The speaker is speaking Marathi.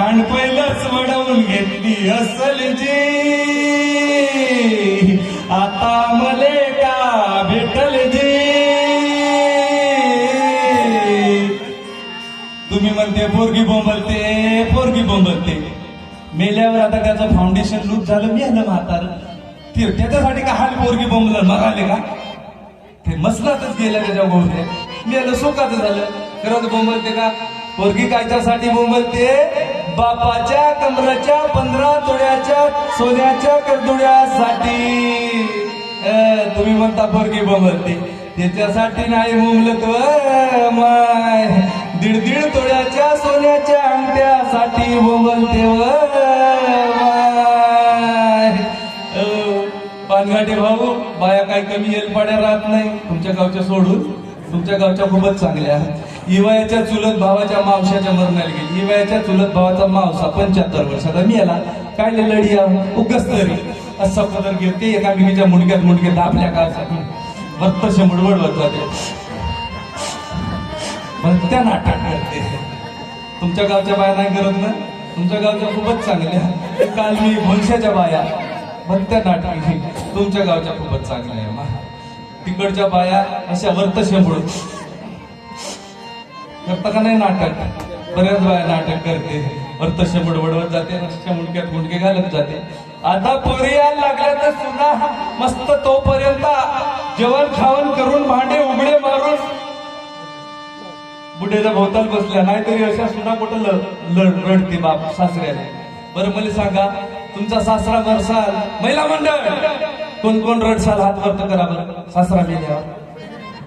घाण पहिलंच वडवून घेतली असल जी, आता मले का भेटल जी. तुम्ही म्हणते पोरगी बोंबलते, पोरगी बोंबलते. मेल्यावर आता त्याचं फाउंडेशन लूज झालं, मी आलं म्हातार. ते त्याच्यासाठी का हाल पोरगी बोंबलं मगाले का? ते मसलातच गेलं त्याच्या गोष्टी. मी आलं सुखाचं झालं. खरंच बोंबलते का? पोरगी कायच्यासाठी बोंबलते? बापाच्या कमराच्या 15 तोड्याच्या सोन्याच्या करदुड्यासाठी. तुम्ही म्हणता पोरगी बोंबलते, त्याच्यासाठी नाही बोंबलत माय. 1.5 तोड्याच्या सोन्याच्या अंगठ्यासाठी बोंबलते माय. पानघाटे भाऊ, बाया काही कमी येलपाड्या राहत नाही तुमच्या गावच्या सोडून. तुमच्या गावच्या खूपच चांगल्या. इवयाच्या चुलत भावाच्या मावशाच्या मरणाला गेली. इवयाच्या चुलत भावाचा मावसा 75 वर्षाचा. मी याला काय लढी उगस तरी असं पदर घेते एकामेकीच्या मुंडक्यात दाबल्या का वर्तश मुडवड होत त्या नाटक करते. तुमच्या गावच्या बाया नाही करत ना? तुमच्या गावच्या खूपच चांगल्या. काल मी भोलशाच्या बाया त्या नाटकी. तुमच्या गावच्या खूपच चांगल्या आहे. तिकडच्या बाया अशा वर्तशे मुड करता का नाही नाटक? बऱ्याच बाया नाटक करते, वर्तशे मुडवडवत जाते, रस्त्या मुंडक्यात मुंडके घालत जाते. आता पोरी यायला लागल्या तर सुना मस्त तोपर्यंत जेवण खावण करून भांडे उघडे मारून बुढेच्या भोवताल बसल्या. नाहीतरी अशा सुना कुठं रडते बाप सासऱ्याला. बरं मला सांगा, तुमचा सासरा मरसाल, महिला मंडळ कोण कोण रडसाल हात वरत करा बरं. सासरा मेल्यावर